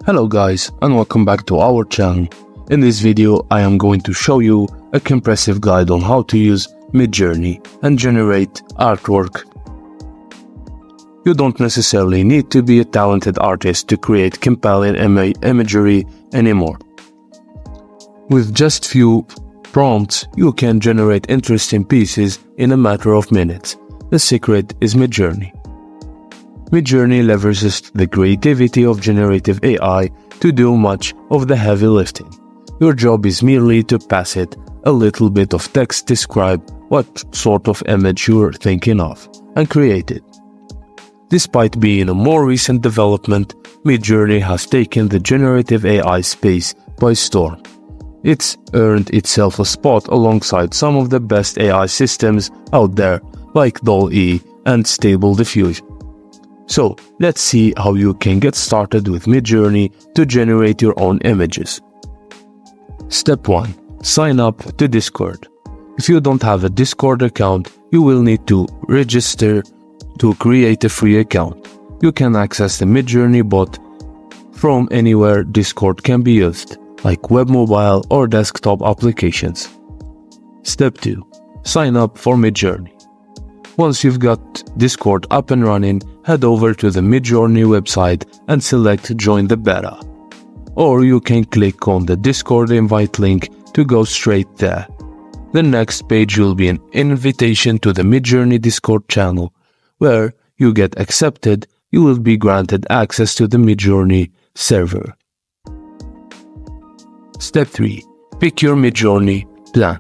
Hello guys, and welcome back to our channel. In this video I am going to show you a comprehensive guide on how to use Midjourney and generate artwork. You don't necessarily need to be a talented artist to create compelling imagery anymore. With just few prompts, you can generate interesting pieces in a matter of minutes. The secret is Midjourney. Midjourney leverages the creativity of generative AI to do much of the heavy lifting. Your job is merely to pass it a little bit of text, describe what sort of image you're thinking of, and create it. Despite being a more recent development, Midjourney has taken the generative AI space by storm. It's earned itself a spot alongside some of the best AI systems out there, like DALL-E and Stable Diffusion. So, let's see how you can get started with Midjourney to generate your own images. Step 1. Sign up to Discord. If you don't have a Discord account, you will need to register to create a free account. You can access the Midjourney bot from anywhere Discord can be used, like web, mobile, or desktop applications. Step 2. Sign up for Midjourney. Once you've got Discord up and running, head over to the Midjourney website and select Join the Beta. Or you can click on the Discord invite link to go straight there. The next page will be an invitation to the Midjourney Discord channel. Where you get accepted, you will be granted access to the Midjourney server. Step 3. Pick your Midjourney plan.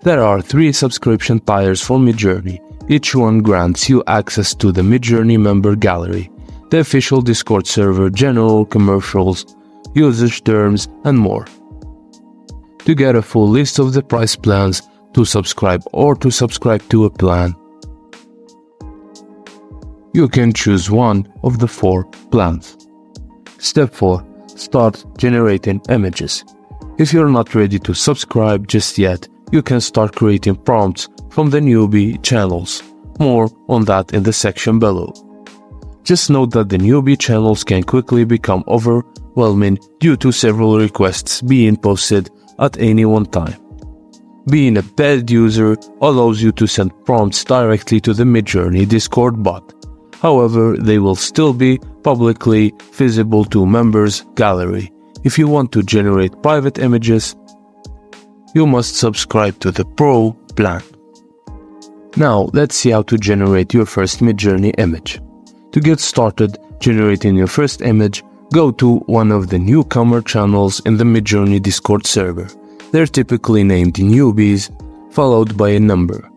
There are 3 subscription tiers for Midjourney. Each one grants you access to the Midjourney member gallery, the official Discord server, general commercials, usage terms, and more. To get a full list of the price plans to subscribe to a plan, you can choose one of the 4 plans. Step 4. Start generating images. If you're not ready to subscribe just yet, you can start creating prompts from the newbie channels. More on that in the section below. Just note that the newbie channels can quickly become overwhelming due to several requests being posted at any one time. Being a paid user allows you to send prompts directly to the Midjourney Discord bot. However, they will still be publicly visible to members' gallery. If you want to generate private images, you must subscribe to the Pro plan. Now, let's see how to generate your first Midjourney image. To get started generating your first image, go to one of the newcomer channels in the Midjourney Discord server. They're typically named newbies, followed by a number.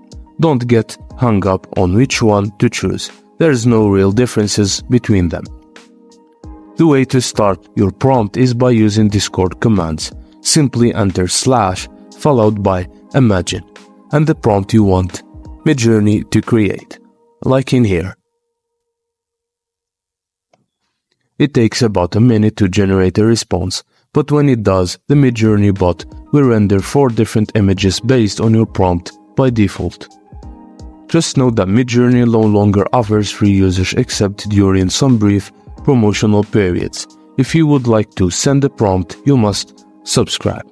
Don't get hung up on which one to choose. There's no real differences between them. The way to start your prompt is by using Discord commands. Simply enter / followed by imagine and the prompt you want Midjourney to create, like in here. It takes about a minute to generate a response, but when it does, the Midjourney bot will render 4 different images based on your prompt by default. Just note that Midjourney no longer offers free usage except during some brief promotional periods. If you would like to send a prompt, you must subscribe.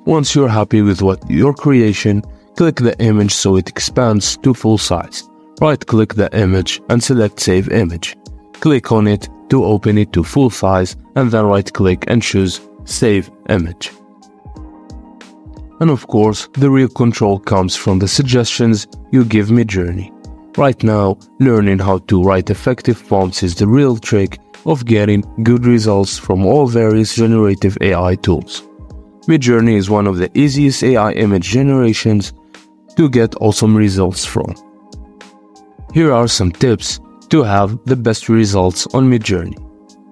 Once you're happy with your creation, click the image so it expands to full size. Right-click the image and select Save Image. Click on it to open it to full size and then right-click and choose Save Image. And of course, the real control comes from the suggestions you give Midjourney. Right now, learning how to write effective prompts is the real trick of getting good results from all various generative AI tools. Midjourney is one of the easiest AI image generations to get awesome results from. Here are some tips to have the best results on Midjourney.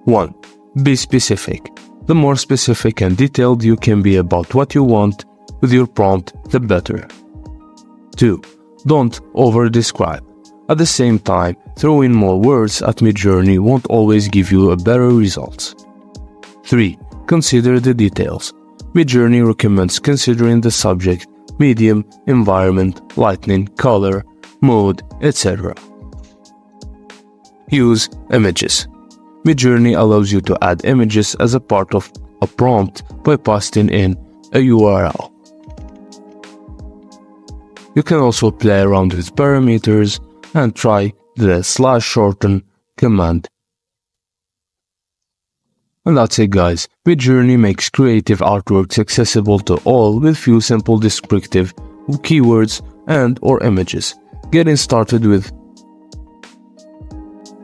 1. Be specific. The more specific and detailed you can be about what you want with your prompt, the better. 2. Don't over-describe. At the same time, throwing more words at Midjourney won't always give you a better results. 3. Consider the details. Midjourney recommends considering the subject, medium, environment, lighting, color, mood, etc. Use images. Midjourney allows you to add images as a part of a prompt by pasting in a URL. You can also play around with parameters and try the /shorten command. And that's it, guys. Midjourney makes creative artworks accessible to all with few simple descriptive keywords and or images. Getting started with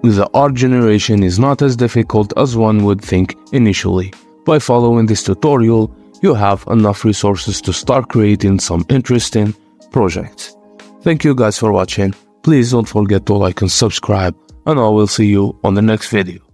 the art generation is not as difficult as one would think initially. By following this tutorial, you have enough resources to start creating some interesting projects. Thank you guys for watching. Please don't forget to like and subscribe, and I will see you on the next video.